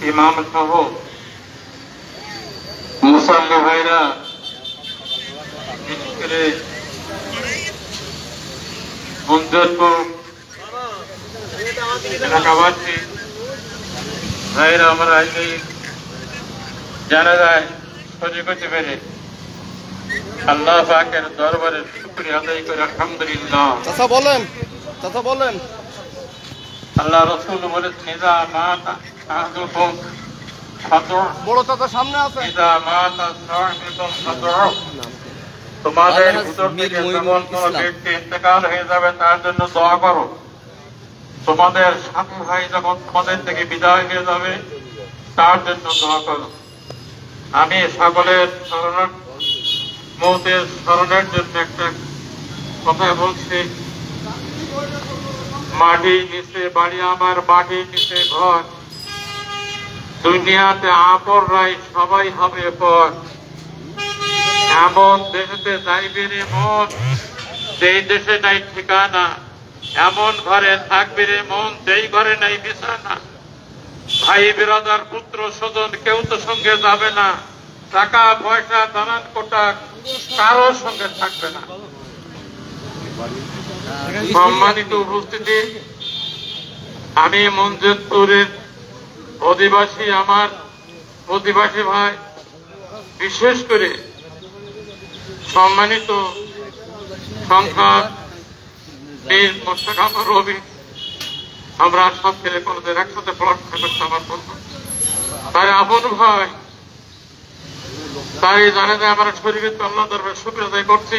ইমাম সহ মুসল্লি ভাইরা, বিশেষ করে বন্ধুত্বপূর্ণ এলাকাবাসী ভাইরা, আমরা এই জানাজায় শরীক হতে পেরে আল্লাহ পাকের দরবারে শুকরিয়া আদায় করে আলহামদুলিল্লাহ। বলেন আল্লাহ রাসূল বলেছেন, ইযা মাতা আহাদুকুম ফাদউ, বড় চাচা সামনে আছে, ইযা মাতা সাহিবুকুম ফাদউ, তোমাদের ভিতর থেকে যখন কোন ব্যক্তি ইন্তেকাল হয়ে যাবে তার জন্য দোয়া করো। তোমাদের সাথী ভাই যখন তোমাদের থেকে বিদায় হয়ে যাবে তার জন্য দোয়া করো। আমি সকলের মৌতের স্মরণের জন্য একটা কথা বলছি। মাটির নিচে বাড়ি আমার, মাটির নিচে ঘর, দুনিয়াতে আপনরাই সবাই হবে পর। এমন দেশেতে যাইবে রে মন, যেই দেশে নাই ঠিকানা। এমন ঘরে থাকবে রে মন, যেই ঘরে নাই বিছানা। ভাই বিরাদার পুত্র স্বজন কেউ তো সঙ্গে যাবে না। টাকা পয়সা দানান কোটা কারোর সঙ্গে থাকবে না। সম্মানিত উপস্থিতি, আমি মঞ্জুরপুরের অধিবাসী, আমার অধিবাসী ভাই, বিশেষ করে সম্মানিত সংসদ বীর মোস্তফা রবি, আমরা সব ছেলে কলেজের একসাথে পড়াশোনা করতে আমার বন্ধু, তাই আপন ভাই, তাই জানে যে আমরা শরীরের আল্লাহ দরবারে শুকরিয়া আদায় করছি।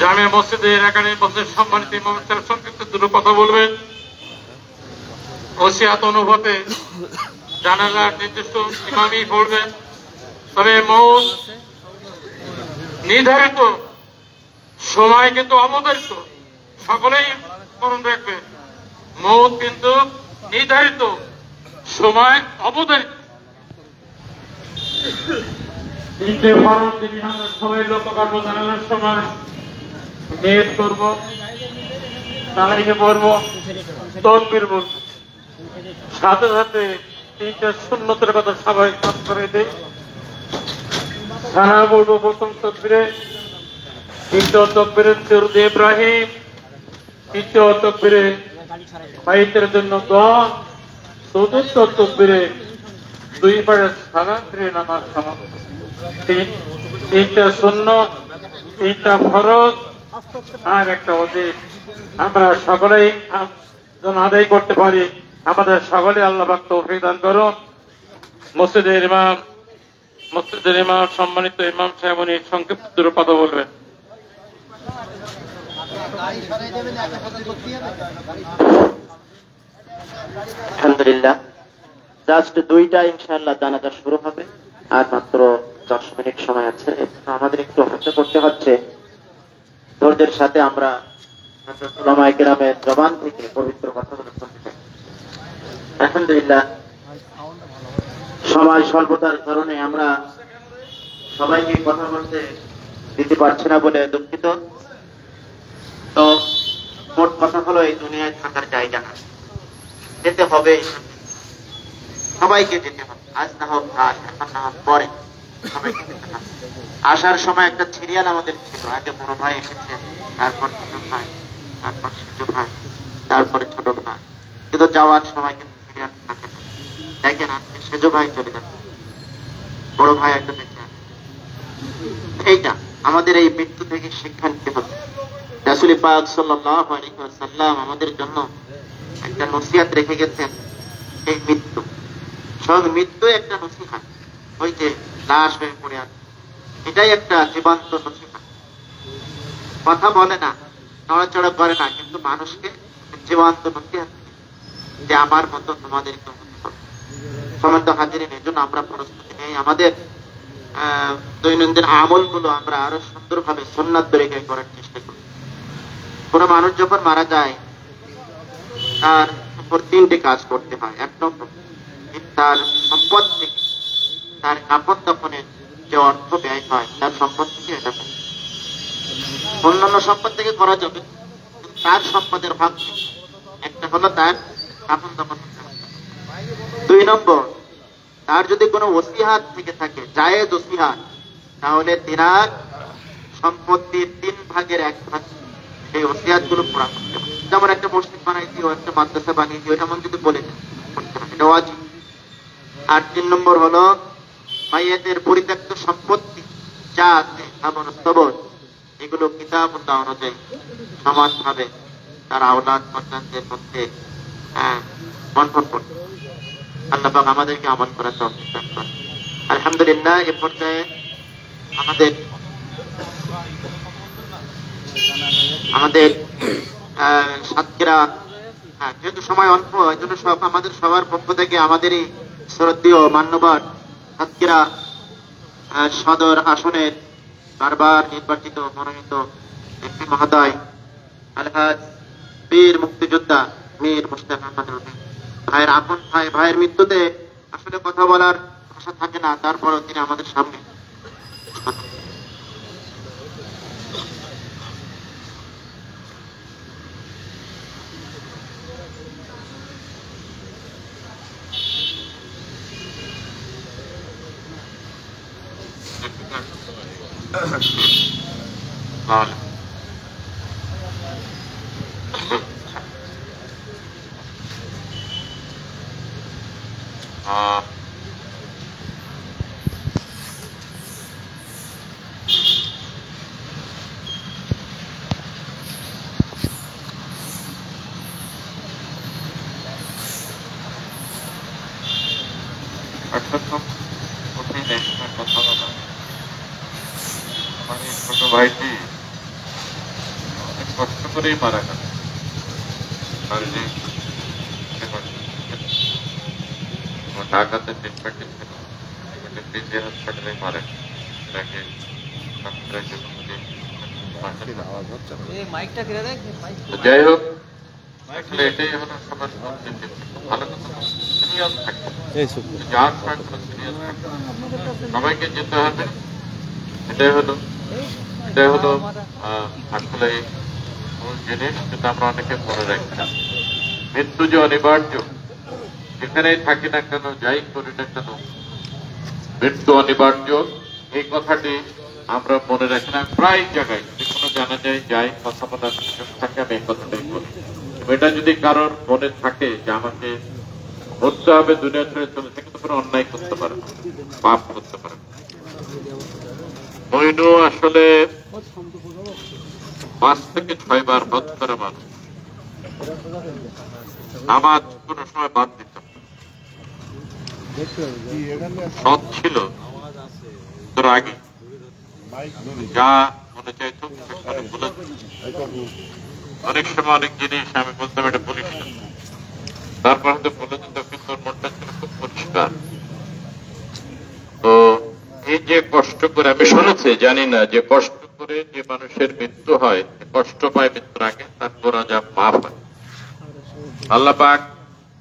জামিয়া মসজিদের এখানে মসজিদ সম্মানিত ইমাম সাহেব সংক্ষিপ্ত দুটো কথা বলবেন। ওসিয়াত অনুভূতে জানালার নির্দিষ্ট ইমামই পড়বেন। তবে মৌত নির্ধারিত, সময় কিন্তু অবধারিত, সকলেই স্মরণ রাখবে। মৌত কিন্তু নির্ধারিত, সময় অবধারিত। তিনটে ফরজ দিন আমরা সবাই লক্ষ্য করবো। জানালার সময় নিয়ত করবো, তালাইকে পড়বো, তাকবীর বলবো, সাথে সাথে তিনটা সুন্নতের কথা সবাই কাজ করে দেয়। সানা বলবো প্রথম তাকবীরে, দ্বিতীয় তাকবীরে দরুদ ইব্রাহিম, তৃতীয় তাকবীরে মাইতের জন্য দোয়া, চতুর্থ তাকবীরে দুই পায়ে সালাম ফিরে নামাজ সমাপ্ত। তিনটা সুন্নত, তিনটা ফরজ আর একটা ওয়াজিব। আমরা সকলেই যেন আদায় করতে পারি। আমাদের সকলে আল্লাহ পাক তৌফিক দান করুন। মসজিদের ইমাম সম্মানিত ইমাম সাহেব উনি সংক্ষিপ্ত দুটো কথা বলবেন। আলহামদুলিল্লাহ, জাস্ট দুইটা ইনশাআল্লাহ জানাজা শুরু হবে, আর মাত্র 10 মিনিট সময় আছে। আমাদের একটু অপেক্ষা করতে হচ্ছে। ধৈর্যের সাথে আমরা উলামায়ে কেরামের জবান থেকে পবিত্র কথাগুলো শুনতে চাই। আলহামদুলিল্লাহ, সময় স্বল্পতার কারণে আমরা সবাইকে কথা বলতে দিতে পারছি না বলে দুঃখিত। তো মোট কথা হলো, এই দুনিয়ায় থাকার জায়গা না, যেতে হবে, সবাইকে যেতে হবে। আজ না হোক আজ, এখন না হোক পরে, সবাইকে যেতে হবে। আসার সময় একটা সিরিয়াল আমাদের ছিল। আগে বড় ভাই এসেছে, তারপর ছোট ভাই, তারপর ছোট ভাই, তারপরে ছোট ভাই। কিন্তু যাওয়ার সময় কিন্তু সিরিয়াল থাকে না। দেখেন আজকে সেজ ভাই চলে যাচ্ছে, বড় ভাই একটা বেঁচে আছে। এইটা আমাদের এই মৃত্যু থেকে শিক্ষা নিতে হবে। রাসূল পাক সাল্লাল্লাহু আলাইহি ওয়াসাল্লাম আমাদের জন্য একটা নসিহত রেখে গেছেন। এই মৃত্যু, সব মৃত্যু একটা নসিহত। ওই যে লাশ হয়ে পড়ে আছে, এটাই একটা জীবন্ত নসিহত। কথা বলে না, নড়াচড়া করে না, কিন্তু মানুষকে জীবন্ত নসিহত যে আমার মতো তোমাদেরকে হতে হবে। সমস্ত হাজিরিন, এই জন্য আমরা প্রস্তুতি নেই। আমাদের দৈনন্দিন আমলগুলো আমরা আরো সুন্দরভাবে সুন্নাত তরিকায় করার চেষ্টা করি। কোনো মানুষ যখন মারা যায় তার উপর 3টি কাজ করতে হয়। 1 নম্বর, তার সম্পদ থেকে তার কাপড় দাফনের যে অর্থ ব্যয় হয় তার সম্পদ থেকে এটা করে। অন্যান্য সম্পদ থেকে করা যাবে, কিন্তু তার সম্পদের ভাগ থেকে একটা হলো তার কাপড় দাফন। 2 নম্বর, তার যদি কোনো ওসিহাত থেকে থাকে, জায়েজ ওসিহাত, তাহলে তিনার সম্পত্তির 3 ভাগের 1 ভাগ সেই ওসিয়াত গুলো পুরা করতে হবে। যেমন একটা মসজিদ বানাইছি, একটা মাদ্রাসা বানিয়েছি, ওইটা মন যদি বলে করতে হবে, এটা ওয়াজিব। আর 3 নম্বর হলো মাইয়াতের পরিত্যক্ত সম্পত্তি যা আছে, খাবার স্তবর, এগুলো কিতাবুল্লাহ অনুযায়ী সমানভাবে তার আওলাদ সন্তানদের মধ্যে বন্টন করতে। আল্লাহ পাক আমাদেরকে আমল করার তৌফিক দান করেন। আলহামদুলিল্লাহ, এ পর্যায়ে আমাদের সাতক্ষীরা, যেহেতু সময় অল্প, এই জন্য আমাদের সবার পক্ষ থেকে আমাদেরই শ্রদ্ধেয় মান্যবর সাতক্ষীরা সদর আসনের বারবার নির্বাচিত মনোনীত এমপি মহোদয় আলহাজ বীর মুক্তিযোদ্ধা মীর মুশতাক আহমদ রফি ভাইয়ের আপন ভাই, ভাইয়ের মৃত্যুতে আসলে কথা বলার ভাষা থাকে না, তারপরও তিনি আমাদের সামনে ছোট ভাইটি অনেক কষ্ট করেই মারা গেল। ঢাকাতে ট্রিটমেন্টে ছিল, পিজি হাসপাতালে মারা গেল। যাই হোক, আসলে এটাই হলো সবার ভালো কথা, সিরিয়াস থাকবে, যার থাকবে সিরিয়াস থাকবে, সবাইকে যেতে হবে। এটাই হলো আসলে মূল জিনিস, যেটা আমরা অনেকে মনে রাখি না। মৃত্যু যে অনিবার্য, যেখানেই থাকি না কেন, যাই করি না কেন, মৃত্যু অনিবার্য, এই কথাটি আমরা মনে রাখি না। প্রায় জায়গায় যে কোনো জানা যায় যাই কথা বলার সুযোগ থাকে, আমি এই কথাটাই বলি। এটা যদি কারোর মনে থাকে যে আমাকে মরতে হবে, দুনিয়া ছেড়ে চলে, সেক্ষেত্রে কোনো অন্যায় করতে পারে, পাপ করতে পারে। মইনু আসলে 5 থেকে 6 বার হজ করে মানুষ, নামাজ কোন সময় বাদ দিত, সৎ ছিল তোর আগে, যা মনে চাইতো অনেক সময় অনেক জিনিস আমি বলতাম এটা বলিস না, তারপর হয়তো বলে দিত, কিন্তু ওর মনটা ছিল খুব পরিষ্কার। তো এই যে কষ্ট করে, আমি শুনেছি, জানি না, যে কষ্ট করে যে মানুষের মৃত্যু হয়, কষ্ট পায় মৃত্যুর আগে, তার গোনা যা মাফ হয়। আল্লাহ পাক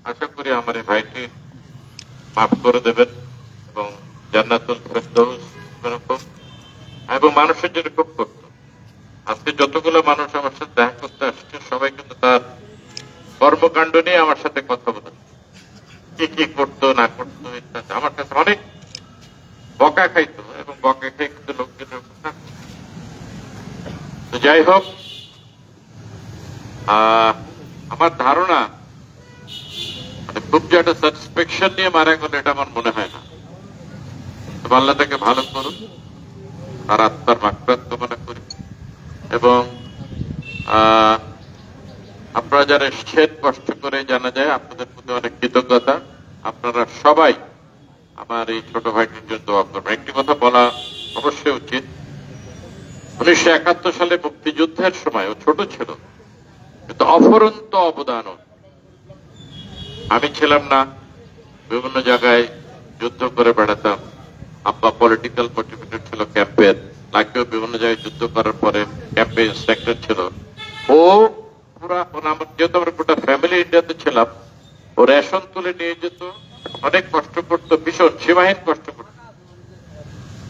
আশা করি আমার এই ভাইটি মাফ করে দেবেন এবং জান্নাতুল ফেরদৌস এবং মানুষের জন্য খুব করত। আজকে যতগুলো মানুষ আমার সাথে দেখা করতে আসছে, সবাই কিন্তু তার কর্মকাণ্ড নিয়ে আমার সাথে কথা বলে, কি কি করতো না করতো ইত্যাদি। আমার কাছে অনেক বকা খাইতো এবং বকা খাই কিন্তু লোকজনের কথা। তো যাই হোক, আমার ধারণা খুব যে একটা সাসপেকশন নিয়ে মারা গেল এটা আমার মনে হয় না। আল্লাহ তাকে ভালো করুন, আর আত্মার মাগফিরাত কামনা করি। এবং আপনারা যারা এসেছেন কষ্ট করে, জানা যায় আপনাদের প্রতি অনেক কৃতজ্ঞতা। আপনারা সবাই আমার এই ছোট ভাইটির জন্য দোয়া করবেন। একটি কথা বলা অবশ্যই উচিত, 1971 সালে মুক্তিযুদ্ধের সময় ও ছোট ছিল, কিন্তু অফুরন্ত অবদান। আমি ছিলাম না, বিভিন্ন জায়গায় যুদ্ধ করে বেড়াতাম, আব্বা পলিটিক্যাল মোটিভেটেড ছিল ক্যাম্পের, লাকিও বিভিন্ন জায়গায় যুদ্ধ করার পরে ক্যাম্পে ইন্সপেক্টর ছিল। ও পুরা যেহেতু আমরা গোটা ফ্যামিলি ইন্ডিয়াতে ছিলাম, ও রেশন তুলে নিয়ে যেত, অনেক কষ্ট করতো, ভীষণ সীমাহীন কষ্ট করতো,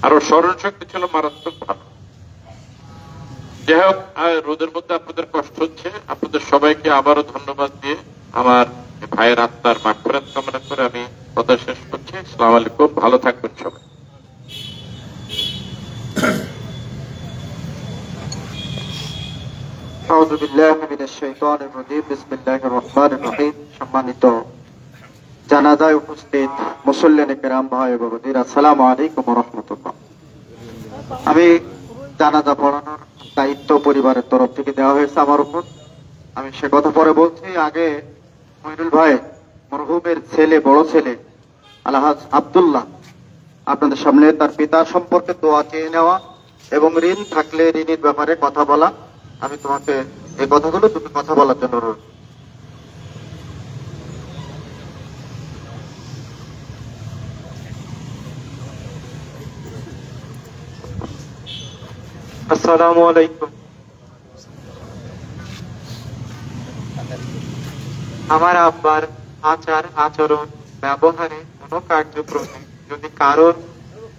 আর ওর স্মরণ শক্তি ছিল মারাত্মক ভালো। যাই হোক, রোদের মধ্যে আপনাদের কষ্ট হচ্ছে, আপনাদের সবাইকে আবারও ধন্যবাদ দিয়ে আমার ভাইয়ের আত্মার মাগফিরাত কামনা করে আমি কথা শেষ করছি। আসসালামু আলাইকুম, ভালো থাকবেন সবাই। আউযু বিল্লাহি মিনাশ শাইতানির রাজীম। বিসমিল্লাহির রহমানির রহিম। সম্মানিত জানাজায় উপস্থিত মুসল্লিনে কেরাম ভাই ও বোনেরা, আসসালামু আলাইকুম ওয়া রাহমাতুল্লাহ। আমি জানাজা পড়ানোর দায়িত্ব পরিবারের তরফ থেকে দেওয়া হয়েছে আমার উপর। আমি সে কথা পরে বলছি। আগে মইনুল ভাই মরহুমের ছেলে, বড় ছেলে আলহাজ আব্দুল্লাহ, আপনাদের সামনে তার পিতা সম্পর্কে দোয়া চেয়ে নেওয়া এবং ঋণ থাকলে ঋণের ব্যাপারে কথা বলা। আমি তোমাকে এই কথাগুলো তুমি কথা বলার জন্য অনুরোধ। আসসালামু আলাইকুম। আমার আব্বার আচার আচরণ ব্যবহারে কোনো কার্যক্রমে যদি কারোর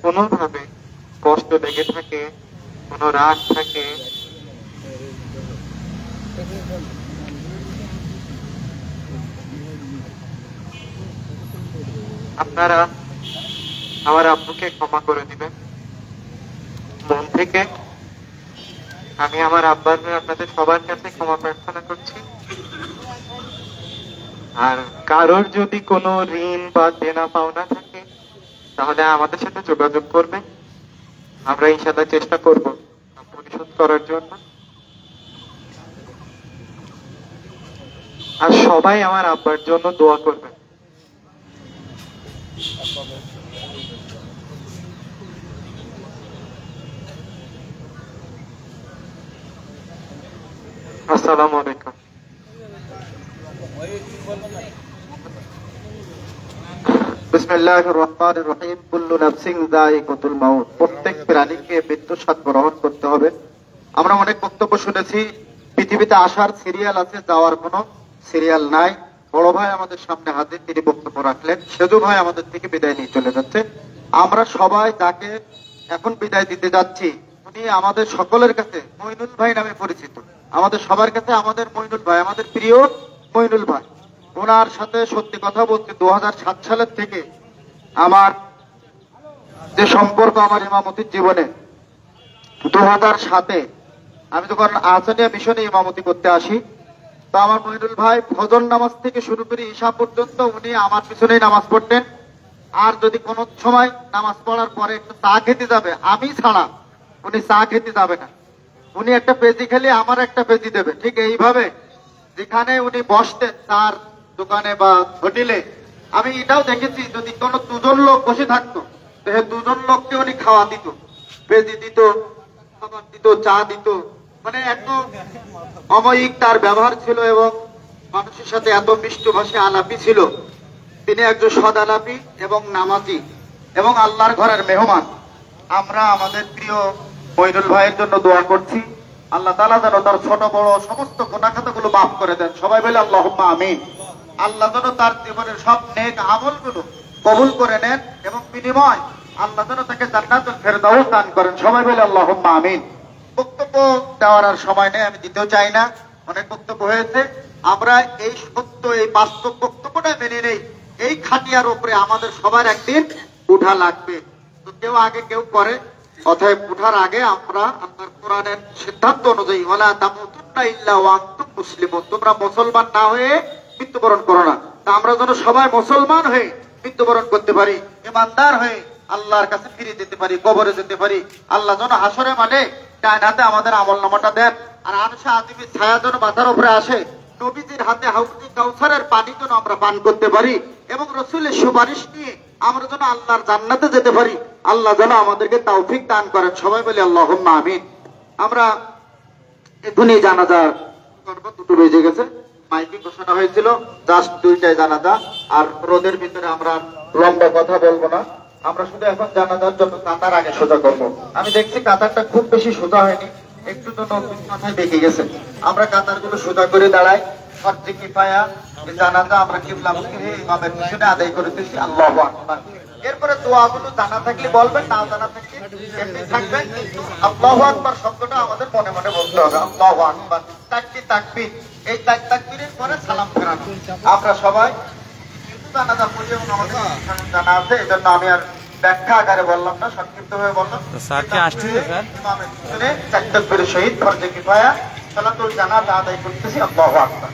কোনোভাবে কষ্ট লেগে থাকে, কোনো রাগ থাকে, আপনারা আমার আব্বুকে ক্ষমা করে দিবেন মন থেকে। আমি আমার আব্বার হয়ে আপনাদের সবার কাছে ক্ষমা প্রার্থনা করছি। আর কারোর যদি কোনো ঋণ বা দেনা পাওনা থাকে তাহলে আমাদের সাথে যোগাযোগ করবেন, আমরা ইনশাআল্লাহ চেষ্টা করব পরিশোধ করার জন্য। আর সবাই আমার আব্বার জন্য দোয়া করবেন। আসসালামু আলাইকুম। বিসমিল্লাহির রহমানির রহিম। কুল্লু নাফসিন যায়িকাতুল মাউত। প্রত্যেক প্রাণীকে মৃত্যুর স্বাদ গ্রহণ করতে হবে। আমরা অনেক বক্তব্য শুনেছি, পৃথিবীতে আসার সিরিয়াল আছে, যাওয়ার কোনো সিরিয়াল নাই। বড় ভাই আমাদের সামনে হাজির, তিনি বক্তব্য রাখলেন। সেজু ভাই আমাদের থেকে বিদায় নিয়ে চলে যাচ্ছে। আমরা সবাই যাকে এখন বিদায় দিতে যাচ্ছি, উনি আমাদের সকলের কাছে মইনুল ভাই নামে পরিচিত। আমাদের সবার কাছে আমাদের মইনুল ভাই, আমাদের প্রিয় মইনুল ভাই। ওনার সাথে সত্যি কথা বলতে 2007 সালের থেকে আমার যে সম্পর্ক আমার ইমামতির জীবনে, 2007-এ আমি যখন আসানিয়া মিশনে ইমামতি করতে আসি, তো আমার মইনুল ভাই ফজর নামাজ থেকে শুরু করে ঈশা পর্যন্ত উনি আমার পিছনেই নামাজ পড়তেন। আর যদি কোন সময় নামাজ পড়ার পরে একটু চা খেতে যাবে, আমি ছাড়া উনি চা খেতে যাবে না। উনি একটা পেজি খেলে আমার একটা পেজি দেবে। ঠিক এইভাবে যেখানে উনি বসতেন তার দোকানে বা হোটেলে, আমি এটাও দেখেছি যদি কোনো দুজন লোক বসে থাকতো, দুজন লোককে উনি খাওয়া দিত, পেজি দিত, খাবার দিত, চা দিত। মানে একদম অময়িক তার ব্যবহার ছিল এবং মানুষের সাথে এত মিষ্ট ভাষায় আলাপি ছিল। তিনি একজন সদ আলাপি এবং নামাজি এবং আল্লাহর ঘরের মেহমান। আমরা আমাদের প্রিয় মইনুল ভাইয়ের জন্য দোয়া করছি, আল্লাহ তাআলা যেন তার ছোট বড় সমস্ত গুনাহগুলো মাফ করে দেন। সবাই বলে আল্লাহুম্মা আমিন। আল্লাহ যেন তার জীবনের সব নেক আমলগুলো কবুল করে নেন এবং বিনিময় আল্লাহ যেন তাকে জান্নাতুল ফেরদাউস দান করেন। সবাই বলে আল্লাহুম্মা আমিন। বক্তব্য দেওয়ার আর সময় নেই, আমি দিতেও চাই না, অনেক বক্তব্য হয়েছে। আমরা এই সত্য, এই বাস্তব বক্তব্যটা মেনে নেই। এই খাটিয়ার উপরে আমাদের সবার একদিন উঠা লাগবে। তো কেউ আগে কেউ করে, অতএব উঠার আগে আমরা আপনার কোরআনের সিদ্ধান্ত অনুযায়ী ওয়ালা তামুতুন্না ইল্লা ওয়া আনতুম মুসলিমুন, তোমরা মুসলমান না হয়ে মৃত্যুবরণ করো না। তা আমরা যেন সবাই মুসলমান হয়ে মৃত্যুবরণ করতে পারি, ইমানদার হয়ে আল্লাহর কাছে ফিরে যেতে পারি, কবরে যেতে পারি। আল্লাহ যেন হাসরে মানে ডান হাতে আমাদের আমলনামাটা দেন, আর আরশে আজিমের ছায়া যেন মাথার উপরে আসে। নবীজির হাতে হাউজে কাউসারের পানি যেন আমরা পান করতে পারি এবং রাসূলের সুপারিশ নিয়ে আমরা যেন আল্লাহর জান্নাতে যেতে পারি। আল্লাহ যেন আমাদেরকে তৌফিক দান করেন। সবাই বলি আল্লাহুম্মা আমিন। আমরা এখনই জানাজা করব, 2 বেজে গেছে, মাইকে ঘোষণা হয়েছিল জাস্ট 2টায় জানাজা। আর রোদের ভিতরে আমরা লম্বা কথা বলবো না, আমরা শুধু এখন জানাজার জন্য কাতার আগে সোজা করবো। আমি দেখছি কাতারটা খুব বেশি সোজা হয়নি, একটু তো নতুন মাথায় দেখে গেছে। আমরা কাতারগুলো সোজা করে দাঁড়াই, ফরজে কিফায়া জানাজা আমরা কিবলামুখী হয়ে ইমামের পিছনে আদায় করতেছি, আল্লাহু আকবার। এরপরে দোয়াগুলো জানা থাকলে বলবেন, না জানা থাকলে এমনি থাকবেন, কিন্তু আল্লাহু আকবার শব্দটা আমাদের মনে মনে বলতে হবে। আল্লাহু আকবার, তাকবীর তাকবীর, এই তাকবীরের পরে সালাম ফেরানো। আমরা সবাই জানাজা পড়ি এবং আমাদের জানা আছে, এই জন্য আমি আর ব্যাখ্যা আকারে বললাম না, সংক্ষিপ্ত ভাবে বললাম। ইমামের পিছনে চার তাকবীরের সহিত ফরজে কিফায়া সালাতুল জানাজা আদায় করতেছি, আল্লাহু আকবার।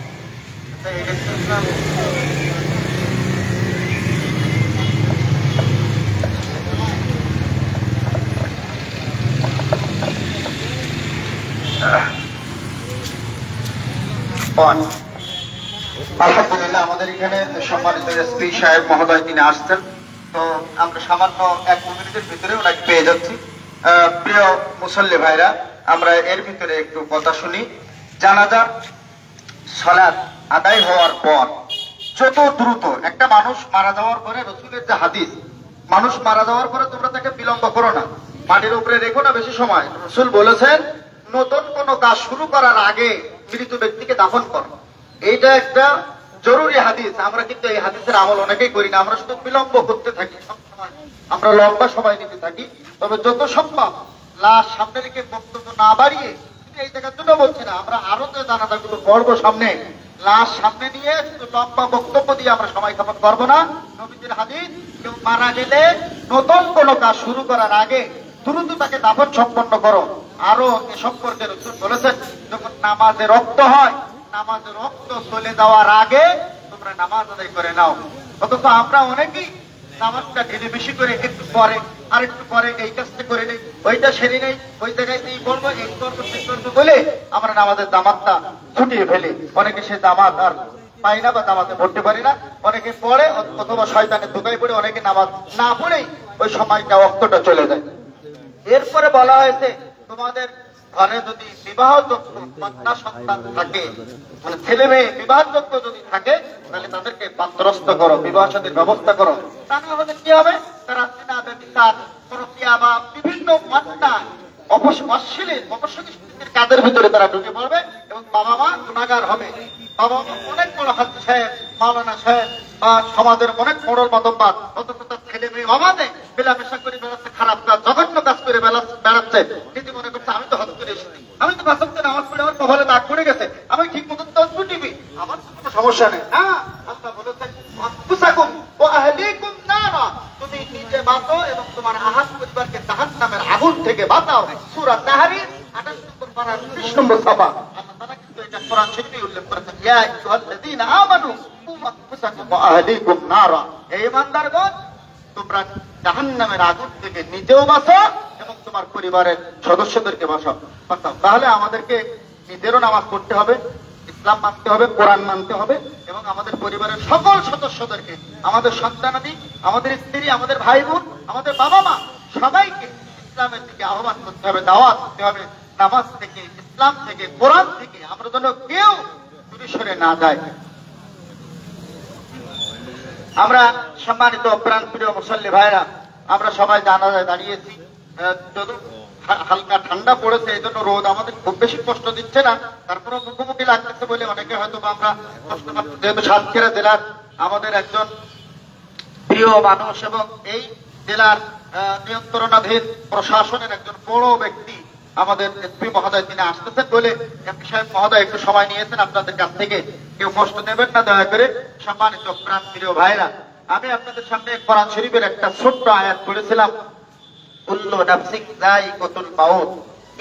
আলহামদুলিল্লাহ, আমাদের এখানে সম্মানিত এসপি সাহেব মহোদয় তিনি আসছেন, তো আমরা সামান্য 1 মিনিটের ভিতরে ওনাকে পেয়ে যাচ্ছি। প্রিয় মুসল্লি ভাইরা, আমরা এর ভিতরে একটু কথা শুনি। জানাজার সালাত আদায় হওয়ার পর যত দ্রুত একটা মানুষ মারা যাওয়ার পরে, রসুলের যে হাদিস, মানুষ মারা যাওয়ার পরে তোমরা তাকে বিলম্ব করো না, মাটির উপরে রেখো না বেশি সময়। রসুল বলেছেন নতুন কোন কাজ শুরু করার আগে মৃত ব্যক্তিকে দাফন করো। এইটা একটা জরুরি হাদিস। আমরা কিন্তু এই হাদিসের আমল অনেকেই করি না, আমরা শুধু বিলম্ব করতে থাকি, সবসময় আমরা লম্বা সময় নিতে থাকি। তবে যত সম্ভব লাশ সামনে রেখে বক্তব্য না বাড়িয়ে, এই জায়গার জন্য বলছি না, আমরা আরো যে জানাজাগুলো পড়বো সামনে, লাশ সামনে নিয়ে শুধু লম্বা বক্তব্য দিয়ে আমরা সময় ক্ষেপণ করবো না। নবীজির হাদিস, কেউ মারা গেলে নতুন কোন কাজ শুরু করার আগে দ্রুত তাকে দাফন সম্পন্ন করো। আরো এ সম্পর্কে রসুল বলেছেন, যখন নামাজে রক্ত হয়, নামাজে রক্ত চলে যাওয়ার আগে তোমরা নামাজ আদায় করে নাও। অথচ আমরা অনেকেই নামাজটা ঢেলে বেশি করে একটু পরে, আর একটু পরে এই কাজটা করে নেই, ওইটা সেরে নেই, ওই জায়গায় এই করবো, এই করবো, সেই করবো বলে আমরা নামাজের দামাতটা ছুটিয়ে ফেলি। অনেকে সে দামাত আর পাই না বা দামাতে পড়তে পারি না, অনেকে পড়ে অথবা শয়তানের ধোকায় পড়ে, অনেকে নামাজ না পড়েই ওই সময়টা অক্তটা চলে যায়। এরপরে বলা হয়েছে, তোমাদের ঘরে যদি বিবাহযোগ্য কন্যা সন্তান থাকে, মানে ছেলে মেয়ে বিবাহযোগ্য যদি থাকে, তাহলে তাদেরকে পাত্রস্থ করো, বিবাহ সাথীর ব্যবস্থা করো। তা না হলে কি হবে, তারা জিনা, ব্যভিচার, পরকীয়া বা বিভিন্ন অন্যায় অপশ্লীল কাজের ভিতরে তারা ঢুকে পড়বে এবং বাবা মা গুনাহগার হবে। বাবা মা অনেক বড় হাজি সাহেব, মাওলানা সাহেব বা সমাজের অনেক বড় মতবাদ, অথচ তার ছেলে মেয়ে অবাধে মেলামেশা করে বেড়াচ্ছে, খারাপ কাজ, জঘন্য কাজ করে বেড়াচ্ছে। নিজে মনে করছে আমি তো হজ করে এসেছি, আমি তো 5 ওয়াক্ত নামাজ পড়ে আমার কপালে দাগ পড়ে গেছে, আমি ঠিক মতো তসবিহ টিপি, আমার তো কোনো সমস্যা নেই। হ্যাঁ, আল্লাহ বলেছেন আনফুসাকুম ওয়া আহলিকুম নারা, তুমি নিজে বাঁচো এবং তোমার আহাল পরিবারকে জাহান্নামের আগুন থেকে বাঁচাও। সূরা তাহরীম 28 নম্বর পারা 30 নম্বর সাফা। আল্লাহ তাআলা কিন্তু এটা কোরআন শরীফে উল্লেখ করেছেন, ইয়া আইয়ুহাল্লাযীনা আমানু কু আনফুসাকুম ওয়া আহলিকুম নারা, হে ঈমানদারগণ, তোমরা জাহান্নামের আগুন থেকে নিজেও বাঁচো এবং তোমার পরিবারের সদস্যদেরকে বাঁচাও। তাহলে আমাদেরকে নিজেরও নামাজ পড়তে হবে, ইসলাম মানতে হবে, কোরআন মানতে হবে এবং আমাদের পরিবারের সকল সদস্যদেরকে, আমাদের সন্তানাদি, আমাদের স্ত্রী, আমাদের ভাই বোন, আমাদের বাবা মা, সবাইকে ইসলামের দিকে আহ্বান করতে হবে, দাওয়াত দিতে হবে। নামাজ থেকে, ইসলাম থেকে, কোরআন থেকে আমরা যেন কেউ দূরে সরে না যায়। আমরা সম্মানিত প্রাণ প্রিয় মুসল্লি ভাইরা, আমরা সবাই জানাজায় দাঁড়িয়েছি। যদি হালকা ঠান্ডা পড়েছে, এই জন্য রোদ আমাদের খুব বেশি কষ্ট দিচ্ছে না, তারপরে মুখোমুখি লাগতেছে বলে অনেকে হয়তো আমরা কষ্ট পাচ্ছি। যেহেতু সাতক্ষীরা জেলার আমাদের একজন প্রিয় মানুষ এবং এই জেলার নিয়ন্ত্রণাধীন প্রশাসনের একজন বড় ব্যক্তি আমাদের এসপি মহোদয়, তিনি আসতেছেন বলে এমপি সাহেব মহোদয় একটু সময় নিয়েছেন আপনাদের কাছ থেকে, কেউ কষ্ট নেবেন না দয়া করে। সম্মানিত প্রাণ প্রিয় ভাইরা, আমি আপনাদের সামনে কোরআন শরীফের একটা ছোট্ট আয়াত পড়েছিলাম, কুল্লু নাফসিন যায়িকাতুল মাউত।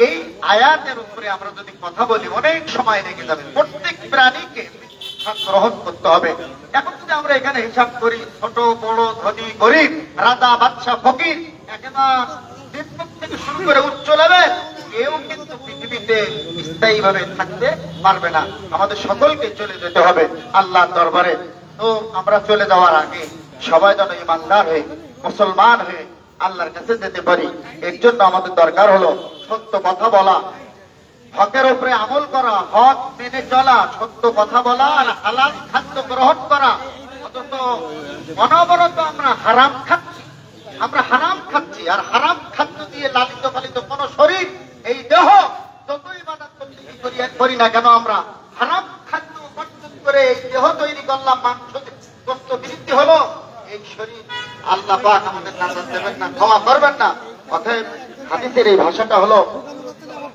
এই আয়াতের উপরে আমরা যদি কথা বলি অনেক সময় লেগে যাবে। প্রত্যেক প্রাণীকে গ্রহণ করতে হবে। এখন যদি আমরা এখানে হিসাব করি, ছোট বড়, ধনী গরিব, রাজা বাদশা ফকির, একেবারে থেকে শুরু করে উচ্চ লেভেল, কেউ কিন্তু পৃথিবীতে স্থায়ীভাবে থাকতে পারবে না। আমাদের সকলকে চলে যেতে হবে আল্লাহর দরবারে। তো আমরা চলে যাওয়ার আগে সবাই যেন ইমানদার হয়ে, মুসলমান হয়ে আল্লাহর কাছে যেতে পারি। এর জন্য আমাদের দরকার হলো সত্য কথা বলা, হকের উপরে আমল করা, হক মেনে চলা, সত্য কথা বলা আর হালাল খাদ্য গ্রহণ করা। অথচ অনবরত আমরা হারাম খাচ্ছি, আর হারাম খাদ্য দিয়ে লালিত পালিত কোন শরীর, এই দেহ যত করি না কেন, আমরা হারাম খাদ্য বর্জন করে দেহ তৈরি করলাম, মাংস গোশত বৃদ্ধি হলো, এই শরীর আল্লাহ পাক আমাদের নাজাত দেবেন না, ক্ষমা করবেন না। অতএব হাদিসের এই ভাষাটা হলো,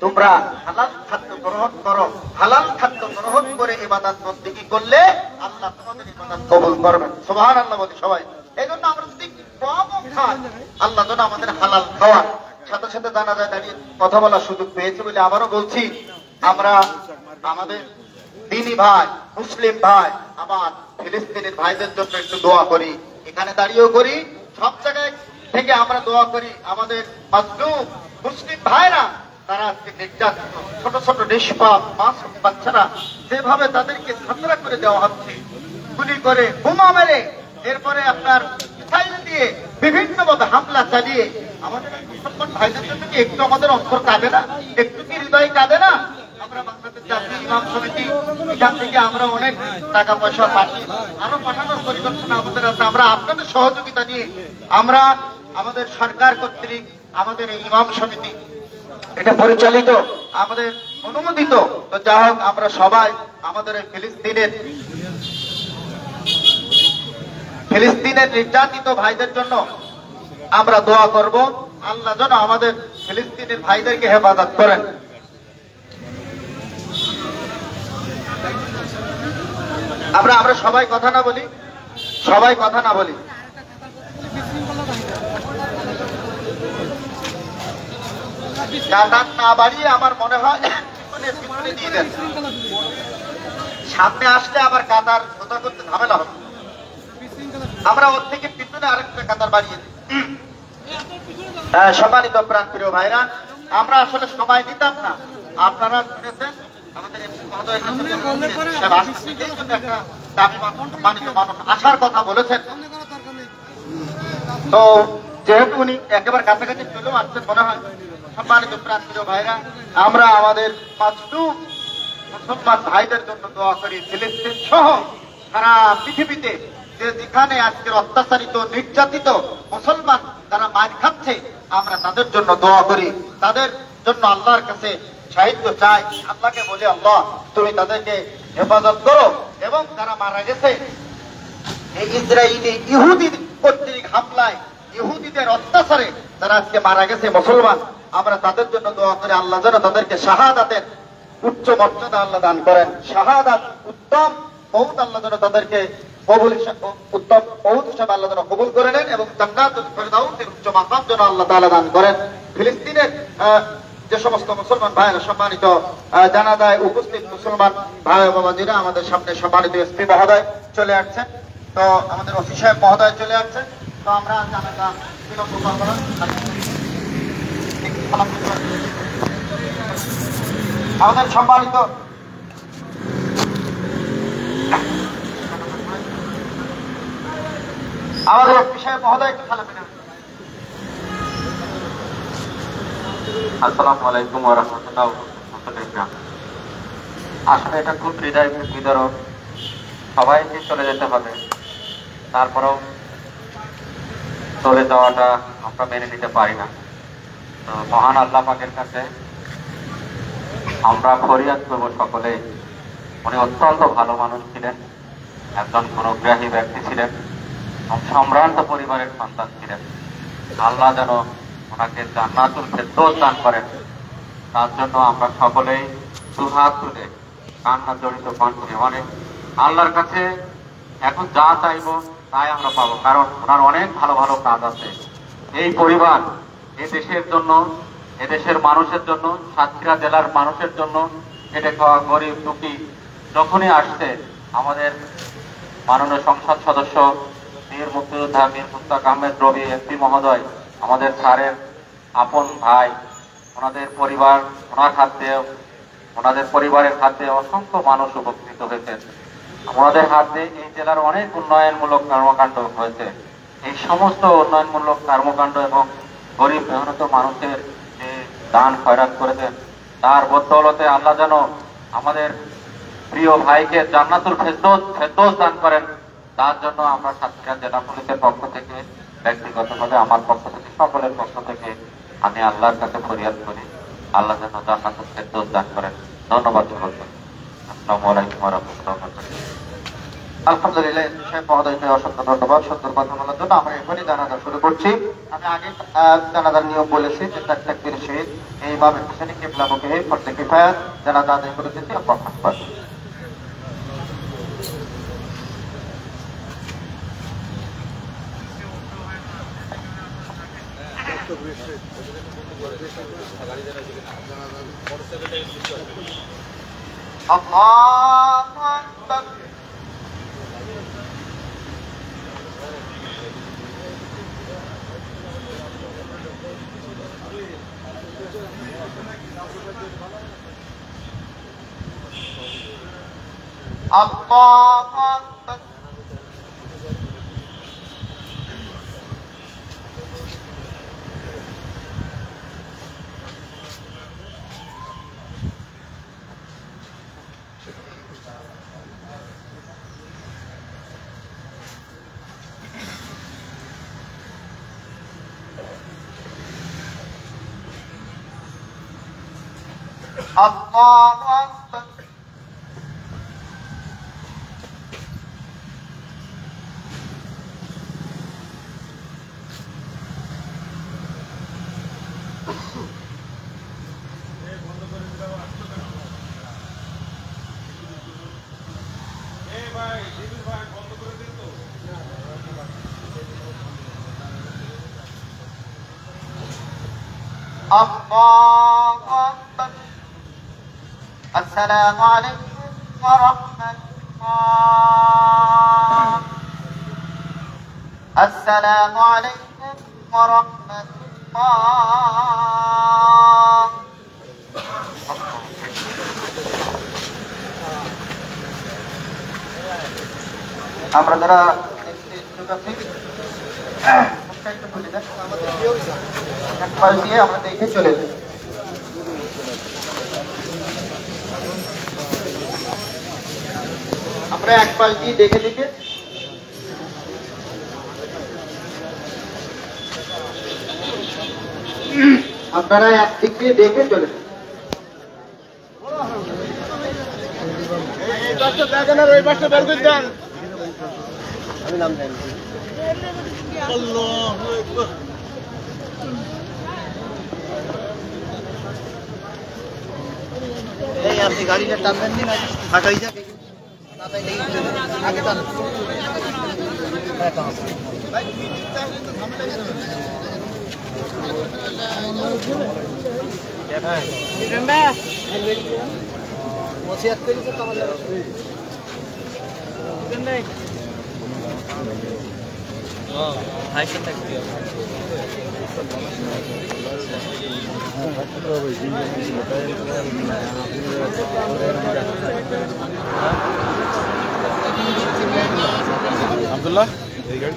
তোমরা হালাল খাদ্য গ্রহণ করো, হালাল খাদ্য গ্রহণ করে ইবাদত বন্দেগী করলে আল্লাহ তোমাদের ইবাদত কবুল করবেন। সুবহানাল্লাহ বলি সবাই। এই জন্য আমরা যদি কমও খাই, আল্লাহ যেন আমাদের হালাল খাওয়ার সাথে সাথে জানা যায় দাঁড়িয়ে কথা বলার সুযোগ পেয়েছি বলে আবারও বলছি, আমরা আমাদের দিনী ভাই, মুসলিম ভাই, আমার ফিলিস্তিনের ভাইদের জন্য একটু দোয়া করি। এখানে দাঁড়িয়েও করি, সব জায়গায় থেকে আমরা দোয়া করি। আমাদের মাজলুম মুসলিম ভাইরা তারা আজকে নির্যাতিত, ছোট ছোট নিষ্পাপ মাসুম বাচ্চারা যেভাবে তাদেরকে ছাত্রা করে দেওয়া হচ্ছে, গুলি করে, বোমা মেরে, এরপরে আপনার মিসাইল দিয়ে বিভিন্ন ভাবে হামলা চালিয়ে আমাদের মুসলমান ভাইদের জন্য কি একটু আমাদের অন্তর কাঁদে না? একটু কি হৃদয় কাঁদে না? আমরা বাংলাদেশ জাতীয় ইমাম সমিতি এখান থেকে আমরা অনেক টাকা পয়সা পাঠিয়ে আরো পাঠানোর পরিকল্পনা আমাদের আছে। আমরা আপনাদের সহযোগিতা নিয়ে আমরা আমাদের সরকার কর্তৃক আমাদের এই ইমাম সমিতি এটা পরিচালিত, আমাদের অনুমোদিত, তো যা হোক আমরা সবাই আমাদের এই ফিলিস্তিনের নির্যাতিত ভাইদের জন্য আমরা দোয়া করব। আল্লাহ যেন আমাদের ফিলিস্তিনের ভাইদেরকে হেফাজত করেন। আমরা সবাই কথা না বলি, সবাই কথা না বলি। কাঁদান না বাড়িয়ে আমার মনে হয় পিছনে দিয়ে দেন, সামনে আসলে আবার কাতার সোজা করতে ঝামেলা হবে। আমরা ওর থেকে পিছনে আরেকটা কাতার বাড়িয়ে দিই। সম্মানিত প্রাণ প্রিয় ভাইরা, আমরা আসলে সময় দিতাম না, আপনারা শুনেছেন আমাদের একটা দাবি সম্মানিত মানুষ আসার কথা বলেছেন। তো যেহেতু উনি একেবারে কাছাকাছি চলেও আসছেন মনে হয়, সম্মানিত প্রাণ প্রিয় ভাইরা, আমরা আমাদের মাজলুম মুসলমান ভাইদের জন্য দোয়া করি। ফিলিস্তিন সহ সারা পৃথিবীতে যেখানে আজকের অত্যাচারিত নির্যাতিত মুসলমান তারা মার খাচ্ছে, আমরা তাদের জন্য দোয়া করি, তাদের জন্য আল্লাহর কাছে সাহায্য চাই। আল্লাহকে বলে, আল্লাহ তুমি তাদেরকে হেফাজত করো। এবং তারা মারা গেছে এই ইসরায়েলি ইহুদি কর্তৃক হামলায়, ইহুদিদের অত্যাচারে তারা আজকে মারা গেছে মুসলমান, আমরা তাদের জন্য দোয়া করি আল্লাহ যেন তাদেরকে শাহাদাতের উচ্চ মর্যাদা আল্লাহ দান করেন, শাহাদাত উত্তম মওত আল্লাহ যেন তাদেরকে উত্তম মওত হিসেবে আল্লাহ যেন কবুল করে নেন এবং জান্নাতুল ফিরদাউসের উচ্চ মাকাম যেন আল্লাহ তাআলা দান করেন। ফিলিস্তিনের যে সমস্ত মুসলমান ভাইয়েরা সম্মানিত জানাজায় উপস্থিত মুসলমান ভাই বাবাজিরা, আমাদের সামনে সম্মানিত এসপি মহোদয় চলে আসছেন, তো আমাদের ওসি সাহেব মহোদয় চলে আসছেন। তো আমরা জানাজা বিলম্ব করব না, আমাদের সম্মানিত আমাদের বিষয়ে মহোদয় একটু সালাম দিন। আসসালামু আলাইকুম ওয়া রাহমাতুল্লাহ। আসলে এটা খুব হৃদয় বিদারক, সবাইকে চলে যেতে হবে, তারপরেও চলে যাওয়াটা আমরা মেনে নিতে পারি না। তো মহান আল্লাহ পাকের কাছে আমরা ফরিয়াদ করব সকলে। উনি অত্যন্ত ভালো মানুষ ছিলেন, একজন গুণগ্রাহী ব্যক্তি ছিলেন এবং সম্ভ্রান্ত পরিবারের সন্তান ছিলেন। আল্লাহ যেন ওনাকে জান্নাতুল ফেরদৌস দান করেন, তার জন্য আমরা সকলেই দুহাত তুলে কান্না জড়িত কণ্ঠে আল্লাহর কাছে এখন যা চাইবো তাই আমরা পাবো, কারণ ওনার অনেক ভালো ভালো কাজ আছে। এই পরিবার এ দেশের জন্য, এদেশের মানুষের জন্য, সাতক্ষীরা জেলার মানুষের জন্য খেটে খাওয়া গরিব দুঃখী যখনই আসছে, আমাদের মাননীয় সংসদ সদস্য মীর মুক্তিযোদ্ধা মীর মুস্তাক আহমেদ রবি এমপি মহোদয়, আমাদের স্যারের আপন ভাই, ওনাদের পরিবার, ওনার হাত দিয়ে, ওনাদের পরিবারের হাত দিয়ে অসংখ্য মানুষ উপকৃত হয়েছেন। আমাদের হাত দিয়ে এই জেলার অনেক উন্নয়নমূলক কর্মকাণ্ড হয়েছে। এই সমস্ত উন্নয়নমূলক কর্মকাণ্ড এবং গরিব মেহনত মানুষের যে দান খয়রাত করেছেন, তার বদৌলতে আল্লাহ যেন আমাদের প্রিয় ভাইকে জান্নাতুল ফেরদৌস দান করেন। তার জন্য আমরা সাতক্ষীরা জেলা পুলিশের পক্ষ থেকে, ব্যক্তিগতভাবে আমার পক্ষ থেকে, সকলের পক্ষ থেকে আমি আল্লাহর কাছে ফরিয়াদ করি, আল্লাহ যেন জান্নাতুল ফেরদৌস দান করেন। ধন্যবাদ সকলকে। আসসালামু আলাইকুম ওয়া রাহমাতুল্লাহি ওয়া বারাকাতুহু। আলহামদুলিল্লাহ, শেখ মহোদয়কে অসংখ্য ধন্যবাদ সুন্দর কথা বলার জন্য। আমরা এখনই জানাজা শুরু করছি। আমি আগে জানাজার নিয়ম বলেছি যে তাকবীর শহীদ এইভাবে পিছনে কিবলামুখী হয়ে ফরজে কিফায়া জানাজা আদায় করে দিতে আল্লাহু আকবার। আল্লাহু আকবার। আল্লাহু আকবার। আল্লাহু আকবার। আল্লাহু আকবার। আসসালামু আলাইকুম ওয়া রাহমাতুল্লাহ। আসসালামু আলাইকুম ওয়া রাহমাতুল্লাহ। আমরা যারা আমরা দেখে চলে যাই। আমরা এক পাশ দিয়ে দেখে দেখে আপনারা এক দিক দিয়ে দেখে চলে যান। আমি নাম জানি। এই আপনি গাড়িটা টানবেন নি না ফাটাই যাক আগে টান। আব্দুল্লাহ এই গাড়ি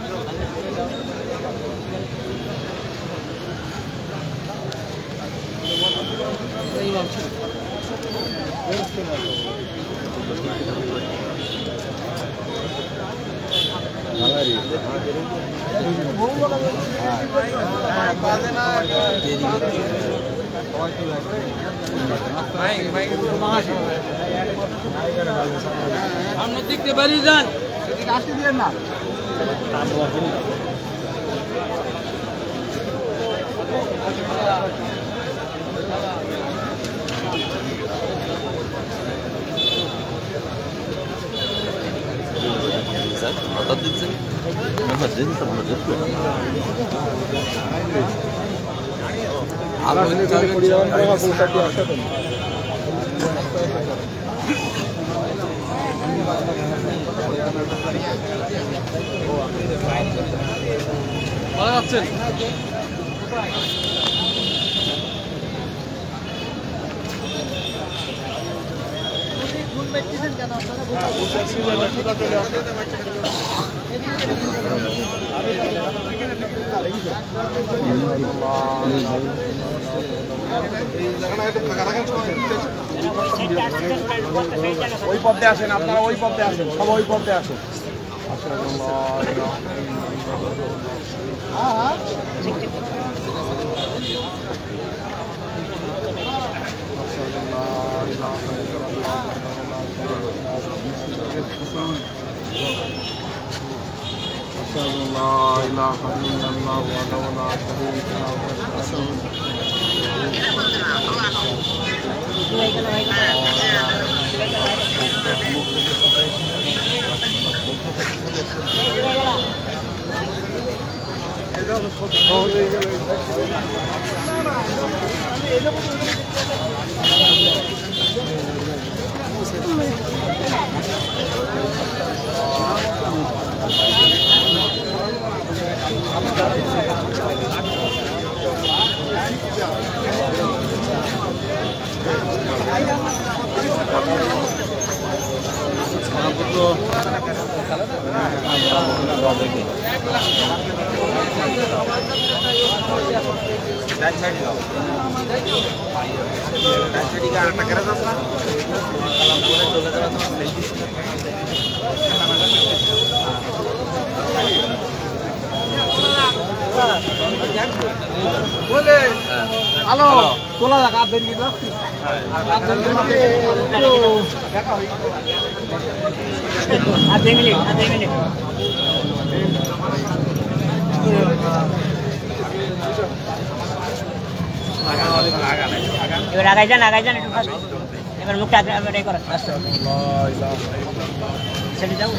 সামনের দিক দিয়ে বেরিয়ে যান, এদিকে আসতে দিয়ে না। ভালো যাচ্ছেন? ওই পথে আসেন, আপনারা ওই পথে আসেন, সব ওই পথে আসেন। হ্যালো তোলা যাক আর দেরি না আর 2 মিনিট এবার আগাই যান একটু ফাস্ট এবার মুখটা এটাই করো সেটা যাও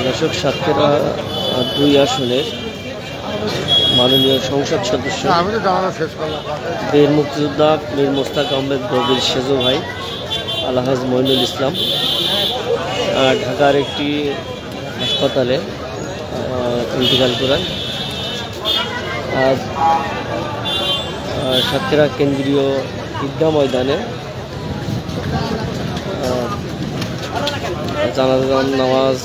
দর্শক সাতক্ষীরা 2 আসনের মাননীয় সংসদ সদস্য বীর মুক্তিযোদ্ধা মীর মোস্তাক আহমেদ গভীর সেজু ভাই আলহাজ মইনুল ইসলাম ঢাকার একটি হাসপাতালে ইন্তেকাল করেন। আজ সাতক্ষীরা কেন্দ্রীয় ঈদগাহ ময়দানে জানাজা নামাজ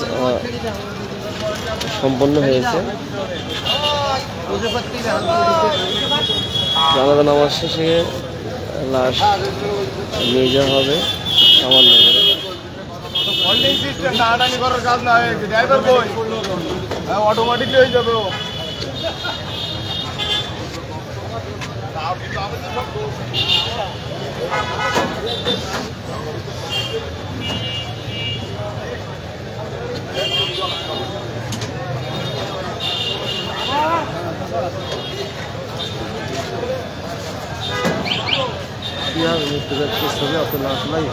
সম্পন্ন হয়েছে। জানাজা নামাজ শেষে লাশ নিয়ে যাওয়া হবে সামান্যগরে। অটোমেটিকলি হয়ে যাবে মৃত্যুব্যক্তির ছবি অত লাশলাই